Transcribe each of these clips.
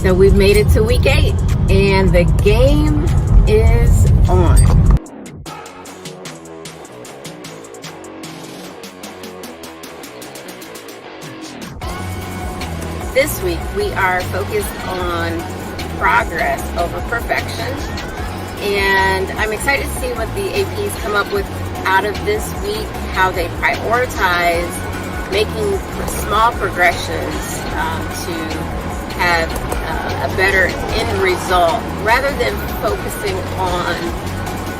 So we've made it to week 8 and the game is on. This week we are focused on progress over perfection, and I'm excited to see what the APs come up with out of this week, how they prioritize making small progressions to have a better end result rather than focusing on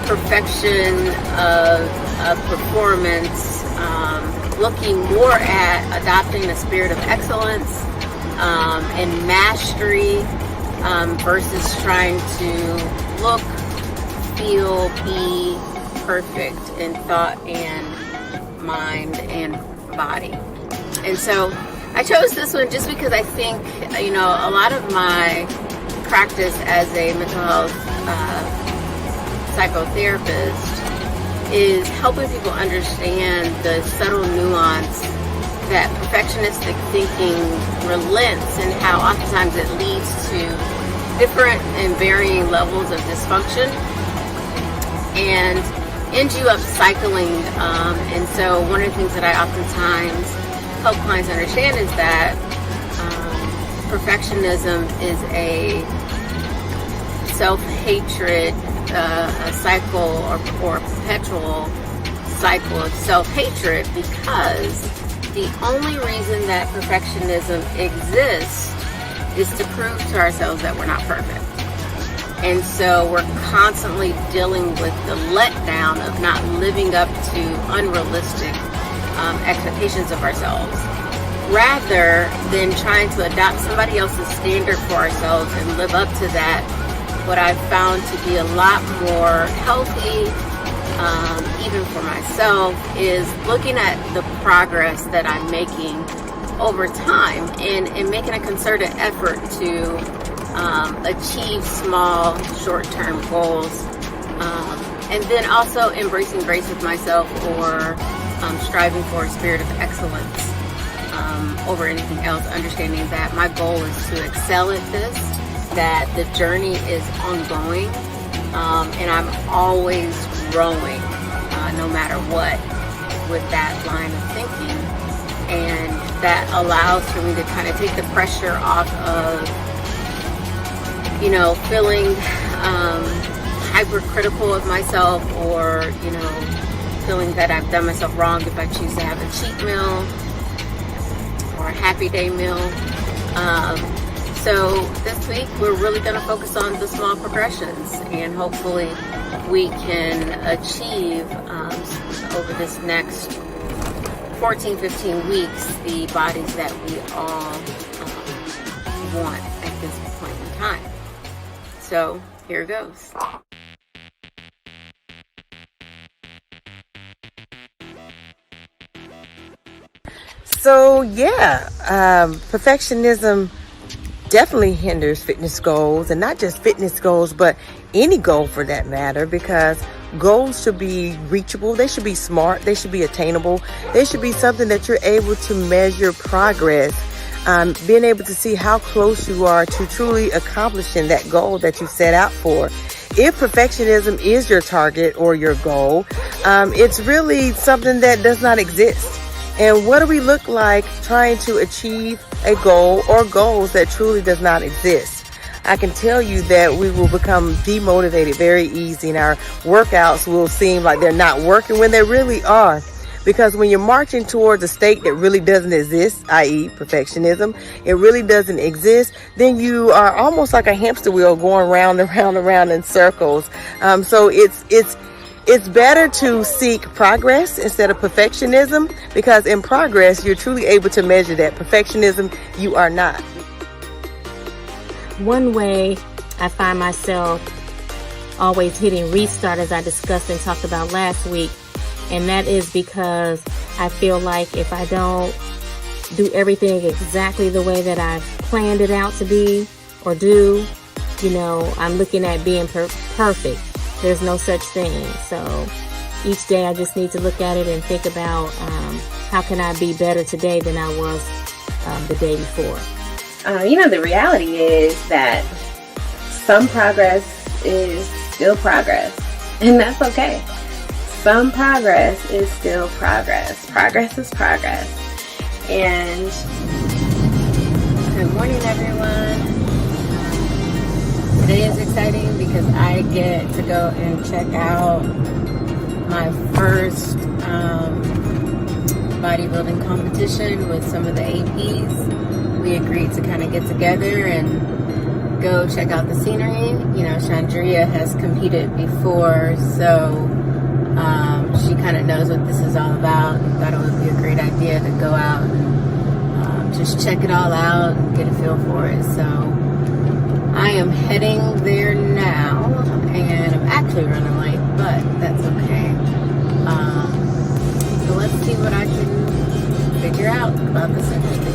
perfection of performance, looking more at adopting the spirit of excellence and mastery versus trying to look, feel, be perfect in thought and mind and body. And so I chose this one just because I think, a lot of my practice as a mental health psychotherapist is helping people understand the subtle nuance that perfectionistic thinking relents and how oftentimes it leads to different and varying levels of dysfunction and ends you up cycling. And so one of the things that I oftentimes help clients understand is that perfectionism is a self-hatred, a cycle or perpetual cycle of self-hatred, because the only reason that perfectionism exists is to prove to ourselves that we're not perfect. And so we're constantly dealing with the letdown of not living up to unrealistic expectations of ourselves, rather than trying to adopt somebody else's standard for ourselves and live up to that. What I've found to be a lot more healthy, even for myself, is looking at the progress that I'm making over time and making a concerted effort to achieve small short-term goals, and then also embracing grace with myself, or striving for a spirit of excellence over anything else, understanding that my goal is to excel at this, that the journey is ongoing, and I'm always growing no matter what with that line of thinking. And that allows for me to kind of take the pressure off of feeling hypercritical of myself, or feeling that I've done myself wrong if I choose to have a cheat meal or a happy day meal. So this week we're really going to focus on the small progressions, and hopefully we can achieve over this next 14-15 weeks the bodies that we all want at this point in time. So here goes. So yeah, perfectionism definitely hinders fitness goals, and not just fitness goals, but any goal for that matter, because goals should be reachable, they should be smart, they should be attainable, they should be something that you're able to measure progress, being able to see how close you are to truly accomplishing that goal that you set out for. If perfectionism is your target or your goal, it's really something that does not exist. And what do we look like trying to achieve a goal or goals that truly does not exist? I can tell you that we will become demotivated very easy, and our workouts will seem like they're not working when they really are. Because when you're marching towards a state that really doesn't exist, i.e. perfectionism, it really doesn't exist, then you are almost like a hamster wheel going round and round and round in circles. So it's better to seek progress instead of perfectionism, because in progress, you're truly able to measure that. Perfectionism, you are not. One way I find myself always hitting restart, as I discussed and talked about last week, and that is because I feel like if I don't do everything exactly the way that I've planned it out to be or do, I'm looking at being perfect. There's no such thing. So each day I just need to look at it and think about how can I be better today than I was the day before. the reality is that some progress is still progress, and that's okay. Some progress is still progress. Progress is progress. And good morning, everyone. Today is exciting because I get to go and check out my first bodybuilding competition with some of the APs. We agreed to kind of get together and go check out the scenery. Chandria has competed before, so she kind of knows what this is all about. Thought it would be a great idea to go out and just check it all out and get a feel for it. So I am heading there now, and I'm actually running late, but that's okay. So let's see what I can figure out about this interesting.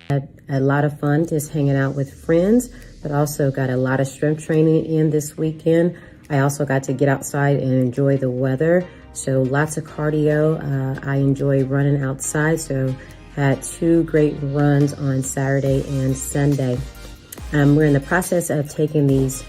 Had a lot of fun just hanging out with friends, but also got a lot of strength training in this weekend. I also got to get outside and enjoy the weather, so lots of cardio. I enjoy running outside, so had 2 great runs on Saturday and Sunday. We're in the process of taking these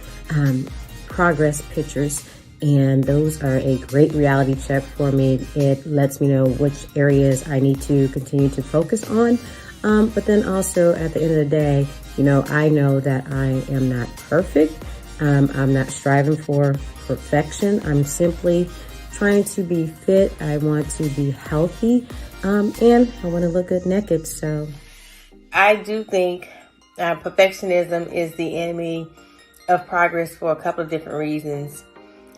progress pictures, and those are a great reality check for me. It lets me know which areas I need to continue to focus on. But then also at the end of the day, I know that I am not perfect. I'm not striving for perfection. I'm simply trying to be fit. I want to be healthy, and I want to look good naked. So I do think perfectionism is the enemy of progress for a couple of different reasons.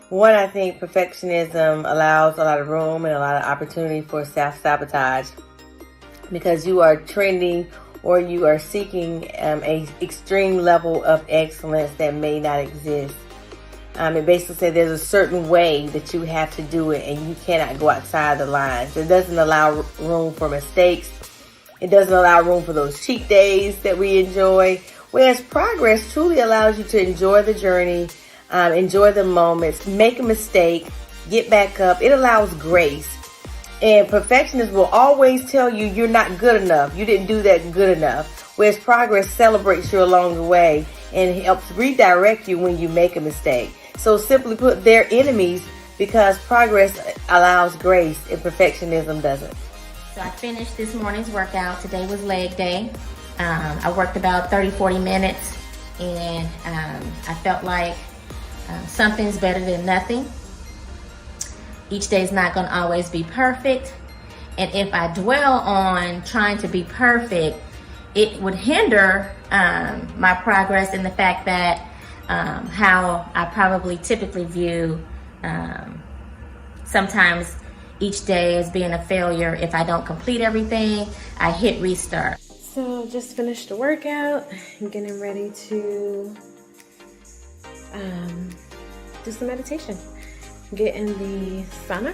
One, I think perfectionism allows a lot of room and a lot of opportunity for self-sabotage, because you are trending or you are seeking a extreme level of excellence that may not exist. It basically says there's a certain way that you have to do it, and you cannot go outside the lines. It doesn't allow room for mistakes. It doesn't allow room for those cheat days that we enjoy. Whereas progress truly allows you to enjoy the journey, enjoy the moments, make a mistake, get back up. It allows grace. And perfectionists will always tell you you're not good enough. You didn't do that good enough. Whereas progress celebrates you along the way and helps redirect you when you make a mistake. So simply put, they're enemies because progress allows grace and perfectionism doesn't. So I finished this morning's workout. Today was leg day. I worked about 30-40 minutes, and I felt like something's better than nothing. Each day is not going to always be perfect. And if I dwell on trying to be perfect, it would hinder my progress in the fact that how I probably typically view sometimes each day as being a failure. If I don't complete everything, I hit restart. So just finished the workout. I'm getting ready to do some meditation. Get in the sauna.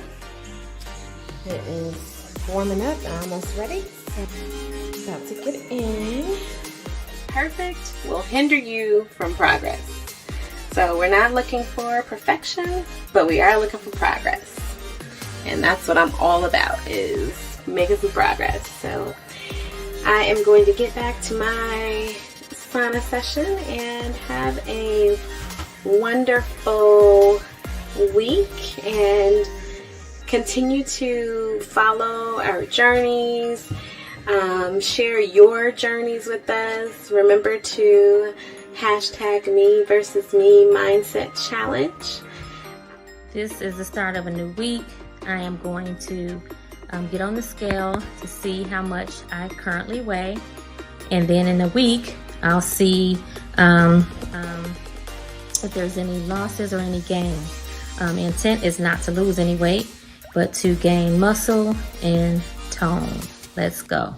It is warming up. I'm almost ready. So about to get in. Perfect will hinder you from progress. So we're not looking for perfection, but we are looking for progress. And that's what I'm all about, is making some progress. So I am going to get back to my sauna session and have a wonderful week and continue to follow our journeys, share your journeys with us. Remember to hashtag me versus me mindset challenge. This is the start of a new week. I am going to get on the scale to see how much I currently weigh, and then in a week I'll see if there's any losses or any gains. Intent is not to lose any weight, but to gain muscle and tone. Let's go.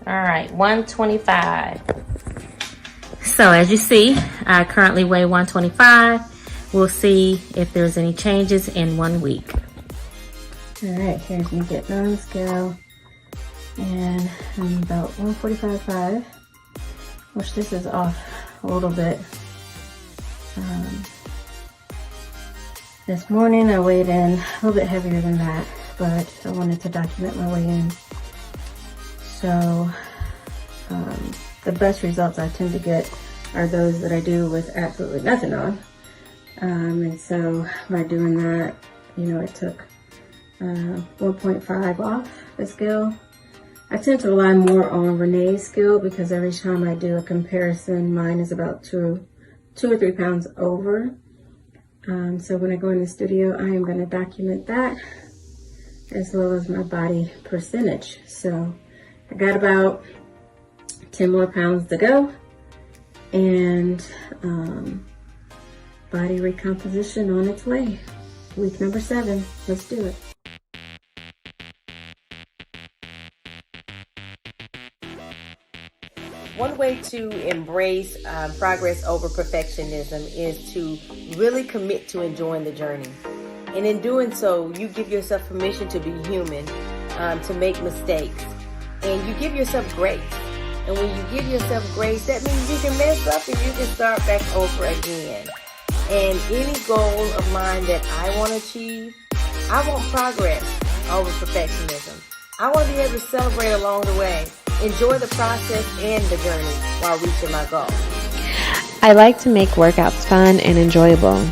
All right, 125. So as you see, I currently weigh 125. We'll see if there's any changes in 1 week. All right, here's me getting on the scale. And I'm about 145.5, which this is off a little bit. This morning I weighed in a little bit heavier than that, but I wanted to document my weigh-in. So the best results I tend to get are those that I do with absolutely nothing on. And so by doing that, you know, it took 1.5 off the scale. I tend to rely more on Renee's scale because every time I do a comparison, mine is about 2 or 3 pounds over. So when I go in the studio, I am going to document that as well as my body percentage. So I got about 10 more pounds to go, and body recomposition on its way. Week number 7. Let's do it. One way to embrace progress over perfectionism is to really commit to enjoying the journey. And in doing so, you give yourself permission to be human, to make mistakes. And you give yourself grace. And when you give yourself grace, that means you can mess up and you can start back over again. And any goal of mine that I want to achieve, I want progress over perfectionism. I want to be able to celebrate along the way, enjoy the process and the journey while reaching my goal. I like to make workouts fun and enjoyable.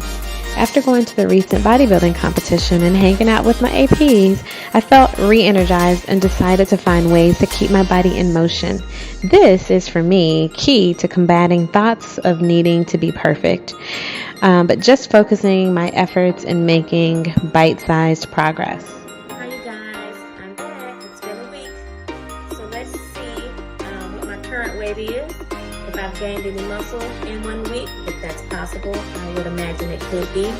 After going to the recent bodybuilding competition and hanging out with my APs, I felt re-energized and decided to find ways to keep my body in motion. This is, for me, key to combating thoughts of needing to be perfect, but just focusing my efforts in making bite-sized progress. Hi you guys, I'm back. It's been a week. So let's see what my current weight is. If I've gained any muscle in 1 week, if that's possible, I would imagine it could be.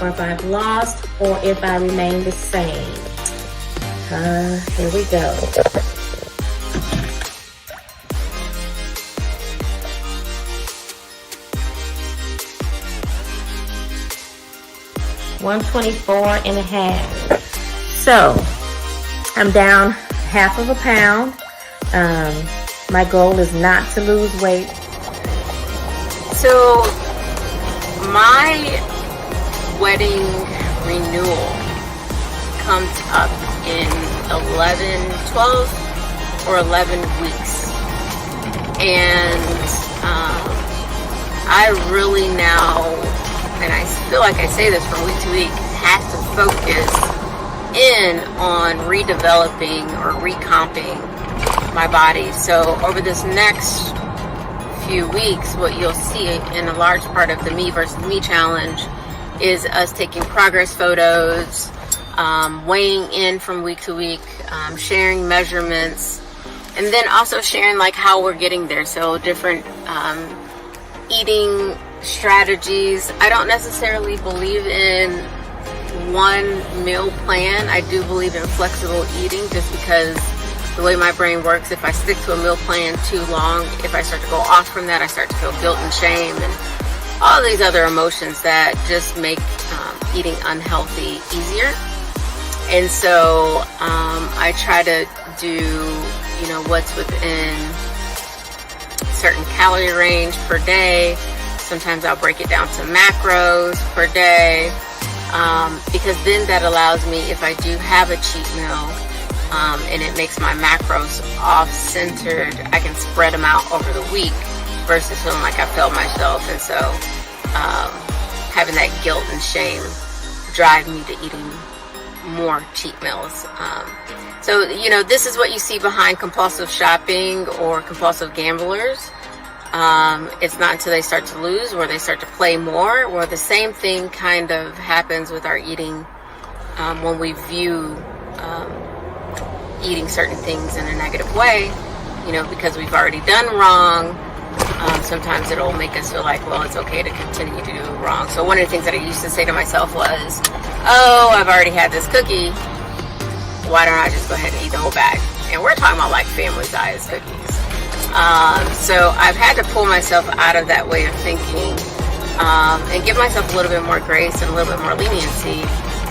Or if I've lost, or if I remain the same. Here we go. $124.5. So I'm down half of a pound. My goal is not to lose weight. So my wedding renewal comes up in 12 or 11 weeks. And I really now, and I feel like I say this from week to week, have to focus in on redeveloping or recomping my body. So over this next few weeks, what you'll see in a large part of the Me versus Me challenge is us taking progress photos, weighing in from week to week, sharing measurements, and then also sharing like how we're getting there. So different eating strategies. I don't necessarily believe in one meal plan. I do believe in flexible eating just because the way my brain works, if I stick to a meal plan too long, if I start to go off from that, I start to feel guilt and shame and all these other emotions that just make eating unhealthy easier. And so I try to do, you know, what's within certain calorie range per day. Sometimes I'll break it down to macros per day, because then that allows me, if I do have a cheat meal, and it makes my macros off-centered, I can spread them out over the week versus feeling like I failed myself. And so having that guilt and shame drive me to eating more cheat meals. So, you know, this is what you see behind compulsive shopping or compulsive gamblers. It's not until they start to lose or they start to play more, where the same thing kind of happens with our eating when we view eating certain things in a negative way, you know, because we've already done wrong. Sometimes it'll make us feel like, well, it's okay to continue to do wrong. So one of the things that I used to say to myself was, oh, I've already had this cookie. Why don't I just go ahead and eat the whole bag? And we're talking about like family size cookies. So I've had to pull myself out of that way of thinking and give myself a little bit more grace and a little bit more leniency.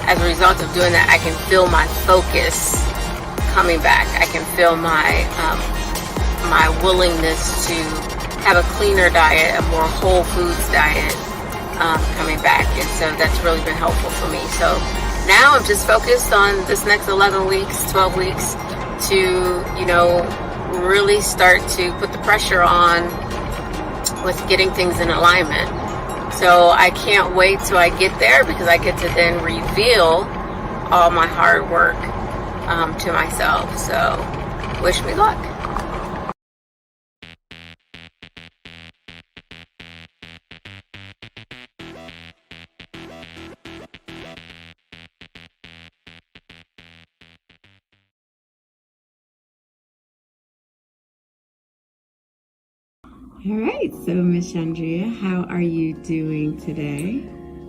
As a result of doing that, I can feel my focus coming back. I can feel my my willingness to have a cleaner diet, a more whole foods diet coming back. And so that's really been helpful for me. So now I'm just focused on this next 11 weeks, 12 weeks to, you know, really start to put the pressure on with getting things in alignment. So I can't wait till I get there, because I get to then reveal all my hard work to myself. So wish me luck. All right, so Miss Andrea, how are you doing today?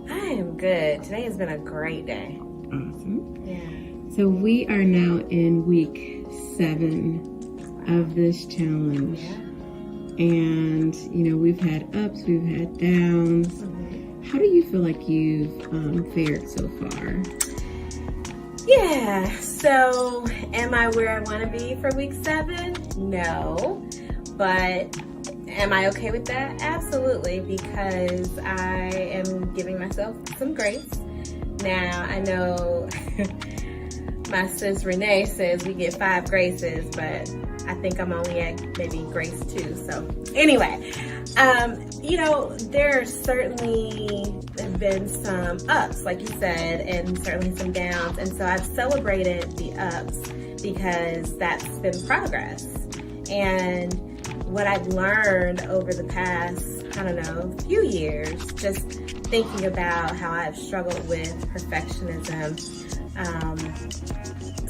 I am good. Today has been a great day. Awesome. Yeah. So we are now in week 7 of this challenge. Yeah. And, you know, we've had ups, we've had downs. Mm-hmm. How do you feel like you've fared so far? Yeah, so am I where I want to be for week 7? No. But am I okay with that? Absolutely, because I am giving myself some grace. Now, I know my sis Renee says we get 5 graces, but I think I'm only at maybe grace 2. So anyway, you know, there certainly have been some ups, like you said, and certainly some downs. And so I've celebrated the ups because that's been progress. And what I've learned over the past, I don't know, few years, just thinking about how I've struggled with perfectionism.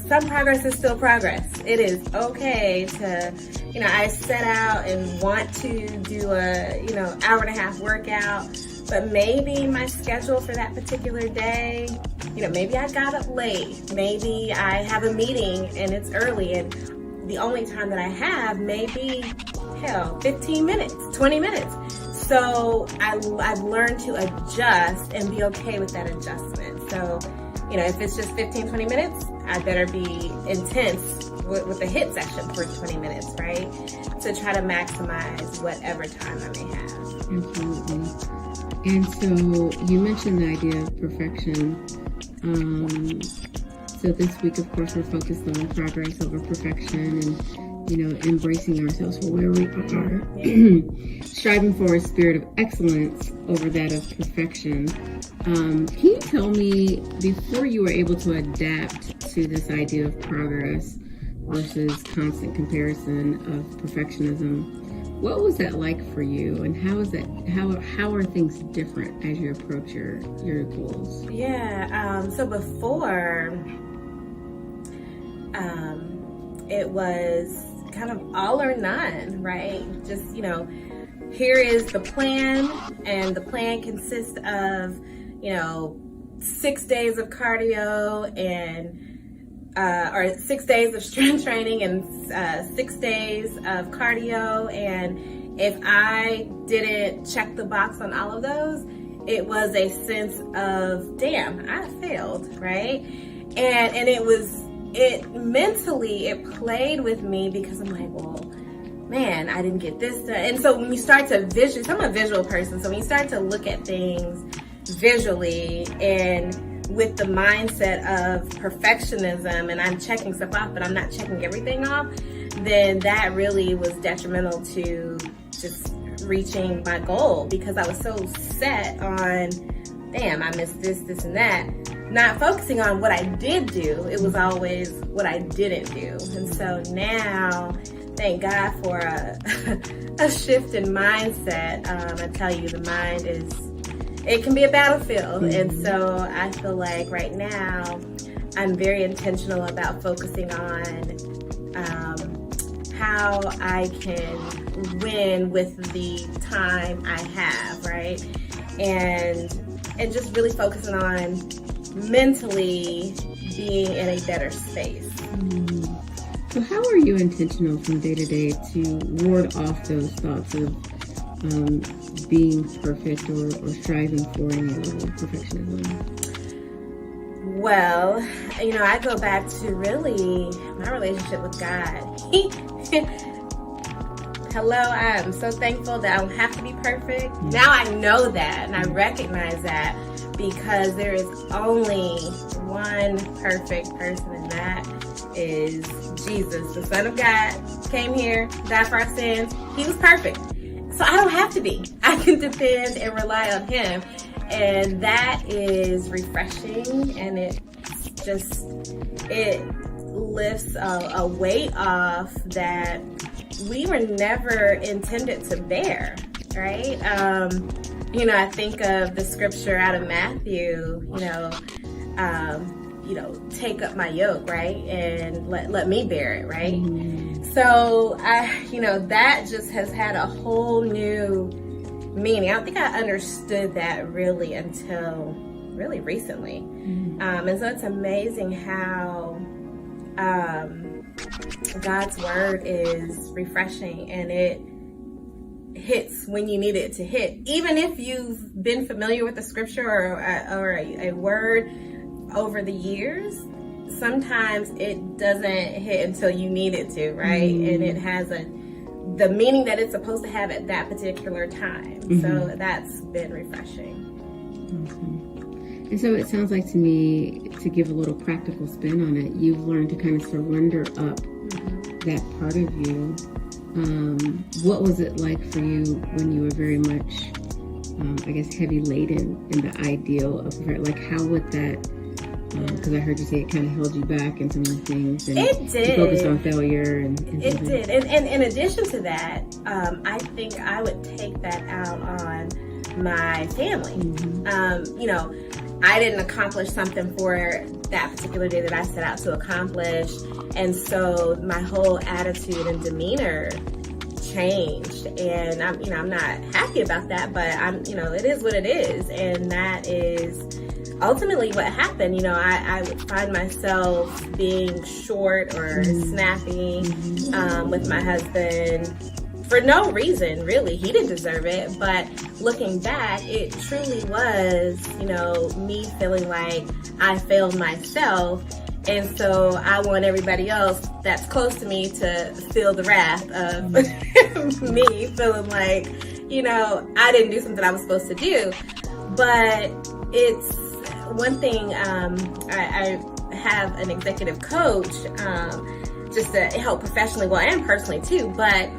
Some progress is still progress. It is okay to, you know, I set out and want to do a, you know, hour-and-a-half workout, but maybe my schedule for that particular day, you know, maybe I got up late. Maybe I have a meeting and it's early, and the only time that I have may be, hell, 15 minutes, 20 minutes. So I've learned to adjust and be okay with that adjustment. So, you know, if it's just 15, 20 minutes, I better be intense with the HIIT session for 20 minutes, right? To try to maximize whatever time I may have. Absolutely. And so you mentioned the idea of perfection. So this week, of course, we're focused on progress over perfection and, you know, embracing ourselves for where we are, striving for a spirit of excellence over that of perfection. Can you tell me, before you were able to adapt to this idea of progress versus constant comparison of perfectionism, what was that like for you, and how are things different as you approach your goals? Yeah, so before, it was kind of all or none, right? Just, you know, here is the plan, and the plan consists of, you know, 6 days of cardio and or 6 days of strength training and 6 days of cardio. And if I didn't check the box on all of those, it was a sense of, damn, I failed, right? And it mentally played with me, because I'm like, well, man, I didn't get this done. And so when you start to so I'm a visual person, so when you start to look at things visually and with the mindset of perfectionism, and I'm checking stuff off, but I'm not checking everything off, then that really was detrimental to just reaching my goal, because I was so set on, damn, I missed this, this, and that. Not focusing on what I did do, it was always what I didn't do. And so now, thank God for a shift in mindset. I tell you, the mind it can be a battlefield. And so I feel like right now, I'm very intentional about focusing on how I can win with the time I have, right? And just really focusing on mentally being in a better space. So how are you intentional from day to day to ward off those thoughts of being perfect or striving for any level of perfectionism? Well, I go back to really my relationship with God. Hello, I am so thankful that I don't have to be perfect. Now I know that and I recognize that, because there is only one perfect person, and that is Jesus, the Son of God, came here, died for our sins. He was perfect. So I don't have to be. I can depend and rely on him. And that is refreshing, and it lifts a weight off that we were never intended to bear, right? I think of the scripture out of Matthew, take up my yoke, right? And let me bear it, right? Mm-hmm. So that just has had a whole new meaning. I don't think I understood that really until really recently. Mm-hmm. And so it's amazing how God's word is refreshing, and it hits when you need it to hit. Even if you've been familiar with the scripture or a word over the years, sometimes it doesn't hit until you need it to, right? Mm-hmm. And it has the meaning that it's supposed to have at that particular time. Mm-hmm. So that's been refreshing. Awesome. And so it sounds like to me, to give a little practical spin on it, you've learned to kind of surrender up that part of you. What was it like for you when you were very much, heavy laden in the ideal of, like, how would that, because I heard you say it kind of held you back in some of the things, and it did. You focused on failure. And it did. And in addition to that, I think I would take that out on my family. Mm-hmm. I didn't accomplish something for that particular day that I set out to accomplish. And so my whole attitude and demeanor changed. And I'm not happy about that, but it is what it is. And that is ultimately what happened. I would find myself being short or snappy with my husband for no reason, really. He didn't deserve it, but looking back, it truly was, me feeling like I failed myself, and so I want everybody else that's close to me to feel the wrath of me feeling like, I didn't do something I was supposed to do. But it's one thing, I have an executive coach, just to help professionally, well, and personally too, but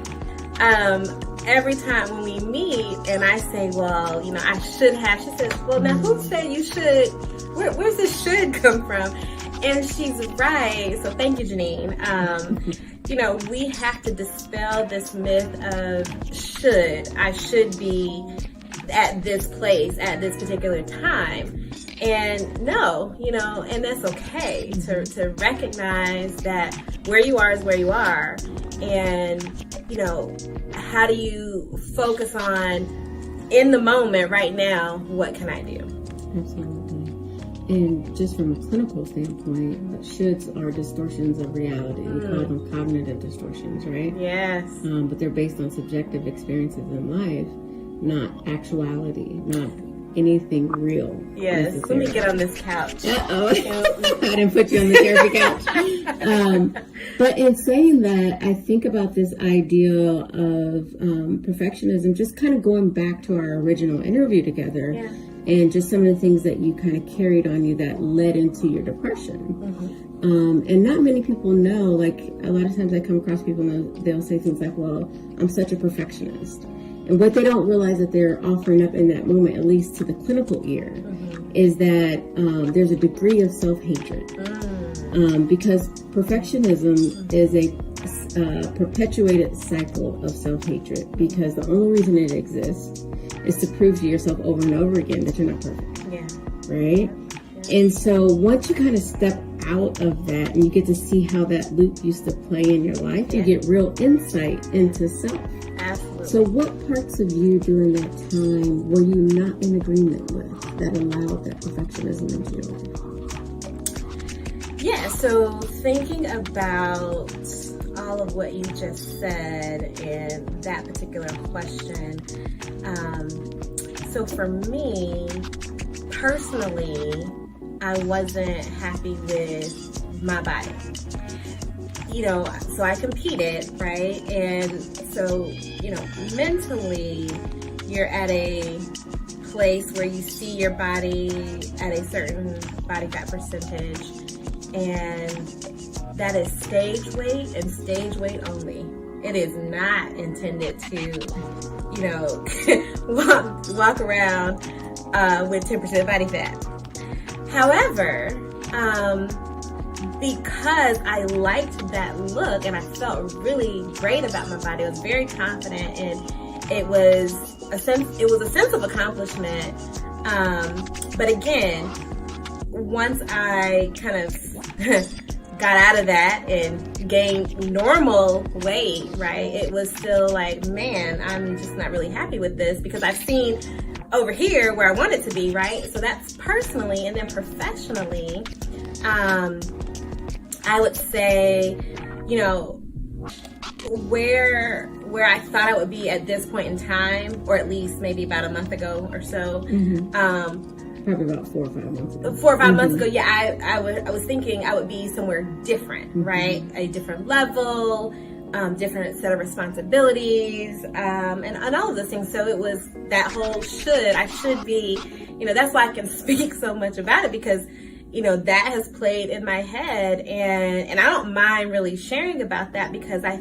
every time when we meet and I say, well, I should have, she says, well, now who said you should? Where's this should come from? And she's right. So thank you, Janine. We have to dispel this myth of I should be at this place at this particular time. And no, and that's okay to recognize that where you are is where you are. And, how do you focus on in the moment right now, what can I do? Absolutely. And just from a clinical standpoint, shoulds are distortions of reality. We call them cognitive distortions, right? Yes. But they're based on subjective experiences in life, not actuality, not anything real. Yes. Let me get on this couch. Uh-oh. I didn't put you on the therapy couch. But in saying that, I think about this idea of perfectionism, just kind of going back to our original interview together, and just some of the things that you kind of carried on you that led into your depression. Mm-hmm. And not many people know, like a lot of times I come across people and they'll say things like, well, I'm such a perfectionist. And what they don't realize that they're offering up in that moment, at least to the clinical ear, is that there's a degree of self-hatred. Because perfectionism is a perpetuated cycle of self-hatred, because the only reason it exists is to prove to yourself over and over again that you're not perfect. Right? And so once you kind of step out of that and you get to see how that loop used to play in your life, you get real insight into self. Absolutely. So what parts of you during that time were you not in agreement with that allowed that perfectionism into your life? Yeah, so thinking about all of what you just said in that particular question. So for me, personally, I wasn't happy with my body. You know, so I competed, right? And so, you know, mentally, you're at a place where you see your body at a certain body fat percentage, and that is stage weight and stage weight only. It is not intended to, you know, walk around with 10% body fat. However, because I liked that look and I felt really great about my body, I was very confident, and it was a sense of accomplishment. But again, once I kind of got out of that and gained normal weight, right, it was still like, man, I'm just not really happy with this, because I've seen over here where I want it to be, right? So that's personally. And then professionally, I would say, you know, where I thought I would be at this point in time, or at least maybe about a month ago or so. Probably about 4 or 5 months ago. 4 or 5 months ago, yeah, I was thinking I would be somewhere different, right? A different level, different set of responsibilities, and all of those things. So it was that whole I should be, you know, that's why I can speak so much about it, because, you know, that has played in my head, and I don't mind really sharing about that, because I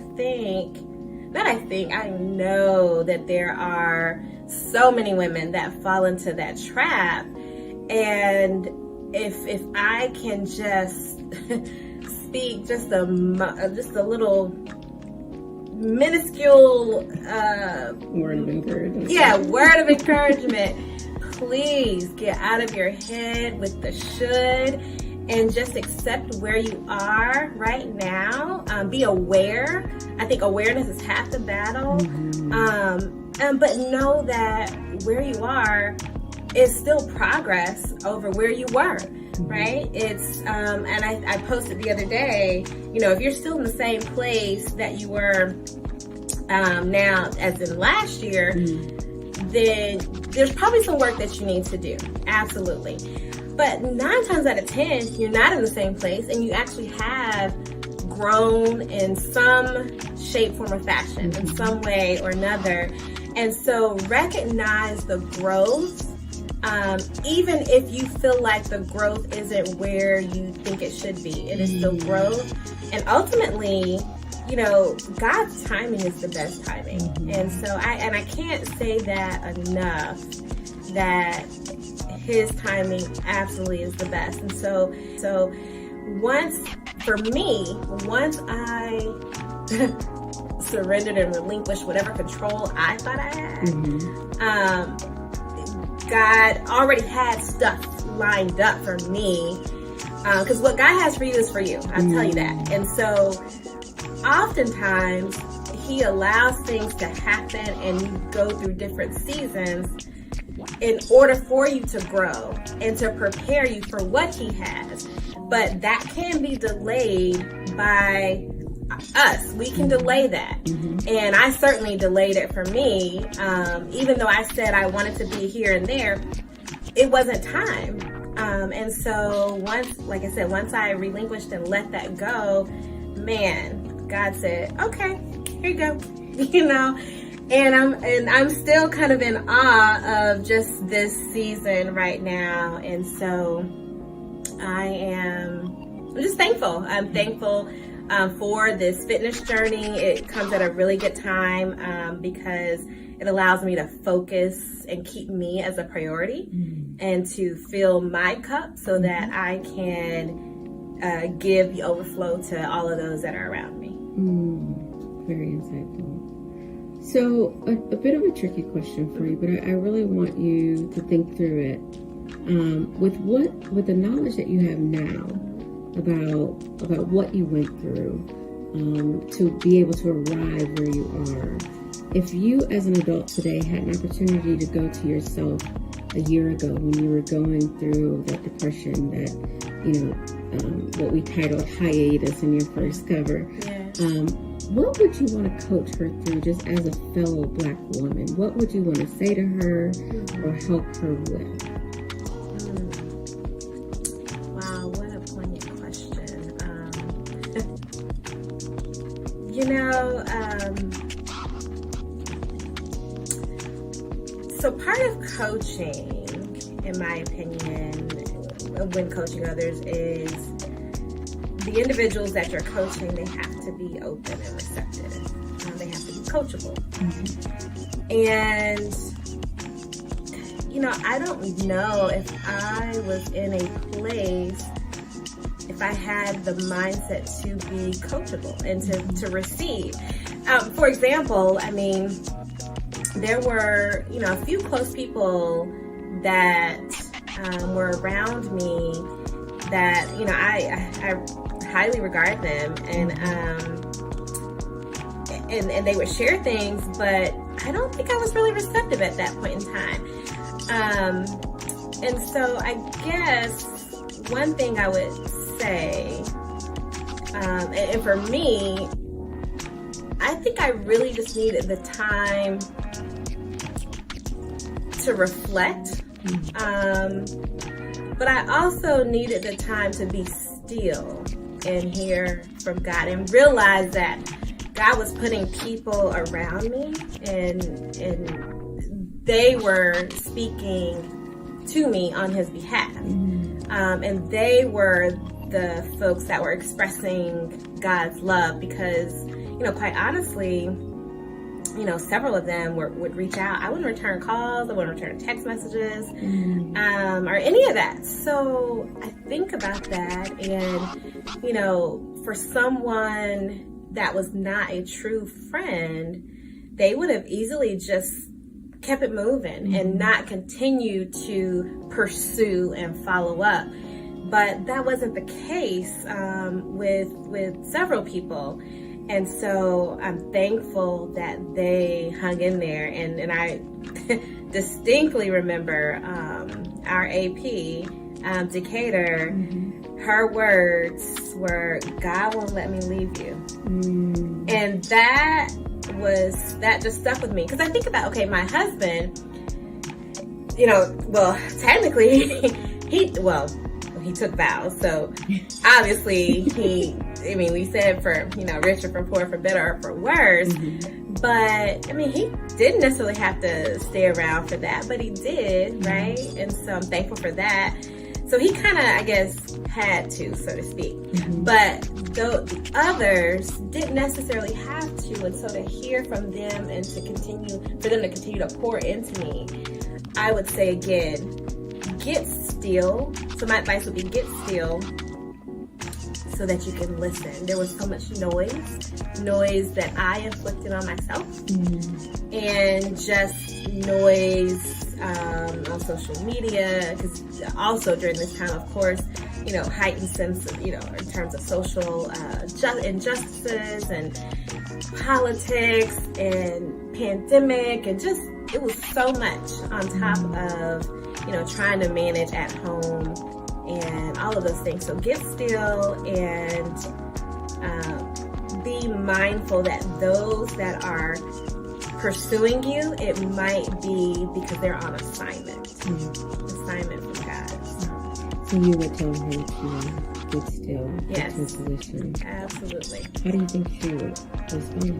know that there are so many women that fall into that trap. And if I can just speak just a little minuscule word of encouragement. Yeah, word of encouragement. Please get out of your head with the should and just accept where you are right now. Be aware. I think awareness is half the battle. But know that where you are is still progress over where you were, right? It's, and I posted the other day, you know, if you're still in the same place that you were now as in last year, then there's probably some work that you need to do. Absolutely. But 9 times out of 10, you're not in the same place, and you actually have grown in some shape, form, or fashion, in some way or another. And so recognize the growth, even if you feel like the growth isn't where you think it should be. It is still growth. And ultimately, you know, God's timing is the best timing. And so I can't say that enough, that his timing absolutely is the best. And so once I surrendered and relinquished whatever control I thought I had, God already had stuff lined up for me, because what God has for you is for you. I'll tell you that. And so oftentimes he allows things to happen and you go through different seasons in order for you to grow and to prepare you for what he has. But that can be delayed by us. We can delay that. And I certainly delayed it for me. Even though I said I wanted to be here and there, it wasn't time. And so once I relinquished and let that go, man, God said, okay, here you go. You know, and I'm still kind of in awe of just this season right now. And so I'm just thankful. I'm thankful for this fitness journey. It comes at a really good time because it allows me to focus and keep me as a priority and to fill my cup so that I can give the overflow to all of those that are around me. Very insightful. So a bit of a tricky question for you, but I really want you to think through it. With the knowledge that you have now about what you went through to be able to arrive where you are, if you as an adult today had an opportunity to go to yourself a year ago when you were going through that depression, that what we titled hiatus in your first cover, What would you want to coach her through just as a fellow Black woman? What would you want to say to her or help her with? Wow, what a poignant question. So part of coaching, in my opinion, when coaching others, is the individuals that you're coaching, they have to be open and receptive. They have to be coachable. And, I don't know if I was in a place, if I had the mindset to be coachable and to receive. For example, there were, a few close people that were around me that, I highly regard them, and they would share things, but I don't think I was really receptive at that point in time. And so I guess one thing I would say, and for me, I think I really just needed the time to reflect, but I also needed the time to be still and hear from God and realize that God was putting people around me and they were speaking to me on his behalf. And they were the folks that were expressing God's love because, quite honestly, several of them would reach out. I wouldn't return calls. I wouldn't return text messages, or any of that. So I think about that, and, for someone that was not a true friend, they would have easily just kept it moving and not continue to pursue and follow up. But that wasn't the case with several people. And so I'm thankful that they hung in there. And I distinctly remember our AP, Decatur, her words were, "God won't let me leave you." And that just stuck with me. Because I think about, okay, my husband, technically, he took vows. So obviously we said for, richer, for poor, for better, or for worse. But he didn't necessarily have to stay around for that, but he did, right? And so I'm thankful for that. So he kind of, I guess, had to, so to speak. But the others didn't necessarily have to. And so to hear from them and for them to continue to pour into me, I would say again, get still. So my advice would be get still so that you can listen. There was so much noise that I inflicted on myself, and just noise on social media, because also during this time, of course, heightened sense of, in terms of social injustices and politics and pandemic, and just, it was so much on top of, trying to manage at home and all of those things. So get still and be mindful that those that are pursuing you, it might be because they're on assignment from God. So you would tell her to get still, yes, get to position. Absolutely. How do you think she would respond?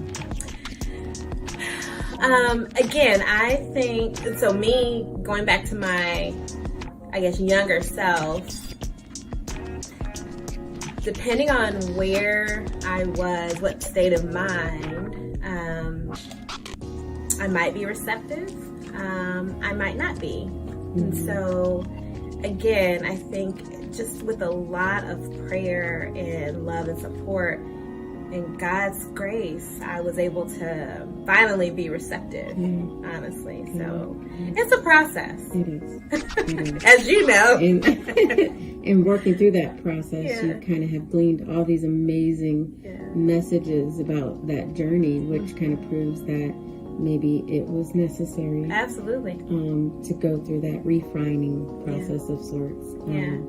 Again, I think, so me, going back to my, I guess, younger self, depending on where I was, what state of mind, I might be receptive, I might not be. And so, again, I think just with a lot of prayer and love and support and God's grace, I was able to finally be receptive, honestly. So it's a process. It is. As you know. And working through that process, you kind of have gleaned all these amazing messages about that journey, which kind of proves that maybe it was necessary. Absolutely. To go through that refining process of sorts.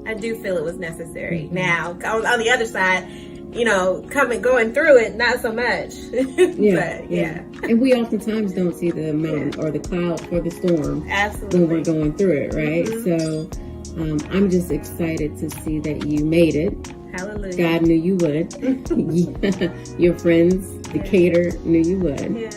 I do feel it was necessary. Now, on the other side, going through it, not so much. But, and we oftentimes don't see the mountain or the cloud or the storm absolutely when we're going through it, right? So I'm just excited to see that you made it. Hallelujah. God knew you would. Your friends, Decatur, knew you would. Yeah.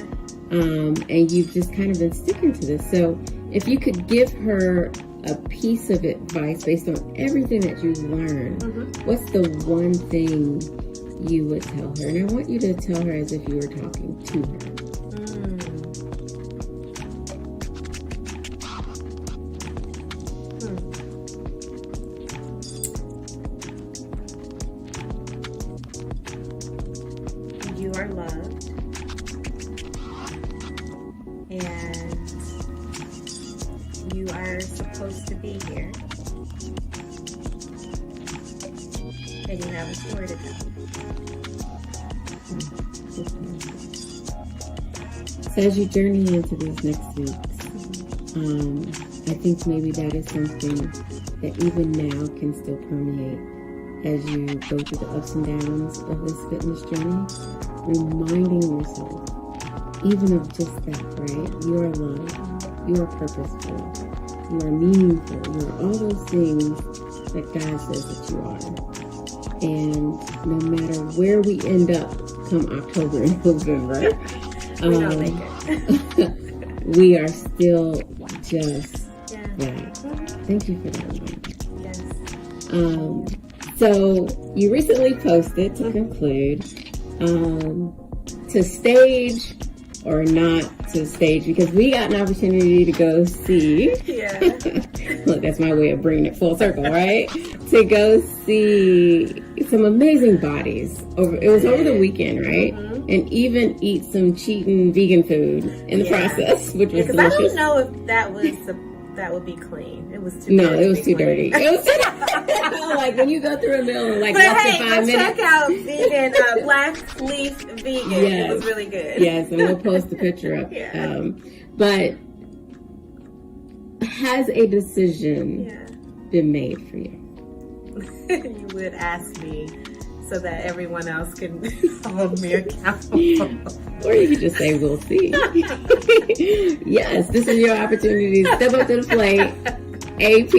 And you've just kind of been sticking to this. So if you could give her a piece of advice based on everything that you've learned, what's the one thing you would tell her? And I want you to tell her as if you were talking to her. You are loved, and you are supposed to be here, and you have a story to tell. So as you journey into these next weeks, I think maybe that is something that even now can still permeate as you go through the ups and downs of this fitness journey, reminding yourself even of just that, right? You are loved, you are purposeful, you are meaningful, you are all those things that God says that you are. And no matter where we end up come October and November, we are still just right. Thank you for that reminder. Yes. So you recently posted, to conclude, to stage or not to stage, because we got an opportunity to go see. Yeah. Look, that's my way of bringing it full circle, right? To go see some amazing bodies. It was over the weekend, right? And even eat some cheating vegan food in the process, which was delicious. I don't know if that would be clean. It was too. No, it was too dirty. It was too like when you go through a meal in less than 5 minutes. Check out vegan Black Leaf Vegan. Yes. It was really good. Yes, and we'll post the picture up. But has a decision been made for you? You would ask me so that everyone else can hold me accountable. Or you could just say, we'll see. Yes, this is your opportunity to step up to the plate, AP,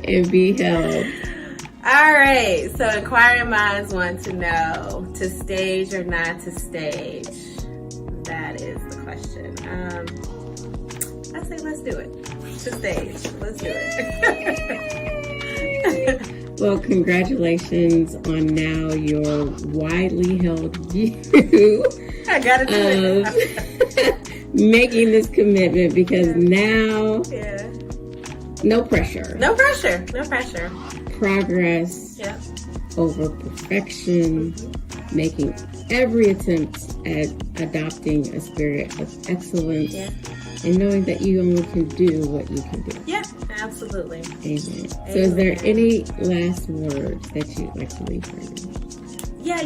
and be held. All right, so inquiring minds want to know, to stage or not to stage? That is the question. I say let's do it. To stage. Let's do it. Well, congratulations on now your widely held view. I gotta do it. Making this commitment, because now, no pressure. No pressure. No pressure. Progress over perfection, making every attempt at adopting a spirit of excellence, and knowing that you only can do what you can do. Yeah, absolutely. Amen. So is there any last words that you'd like to leave for me? Yeah,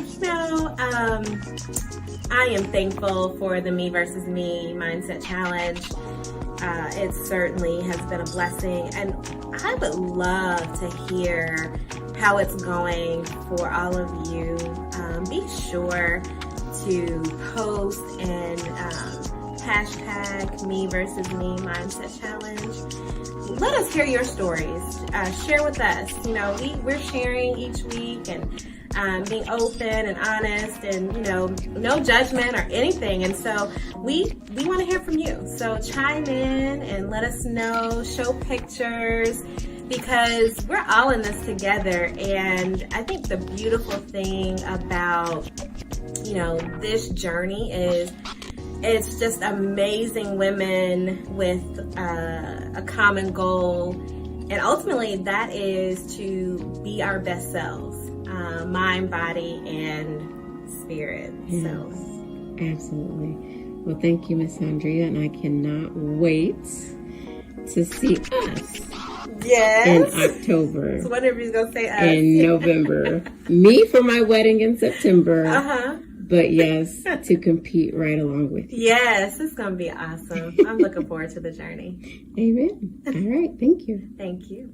I am thankful for the Me versus Me Mindset Challenge. It certainly has been a blessing, and I would love to hear how it's going for all of you. Be sure to post and hashtag Me versus Me Mindset Challenge. Let us hear your stories. Share with us. We're sharing each week and being open and honest, and no judgment or anything. And so we want to hear from you. So chime in and let us know. Show pictures, because we're all in this together. And I think the beautiful thing about this journey is it's just amazing women with a common goal, and ultimately that is to be our best selves. Mind, body, and spirit. Yes, so absolutely. Well, thank you, Miss Andrea, and I cannot wait to see us in October. So wonder if he's gonna say us. In November. Me for my wedding in September. But yes, to compete right along with you. Yes, it's going to be awesome. I'm looking forward to the journey. Amen. All right. Thank you. Thank you.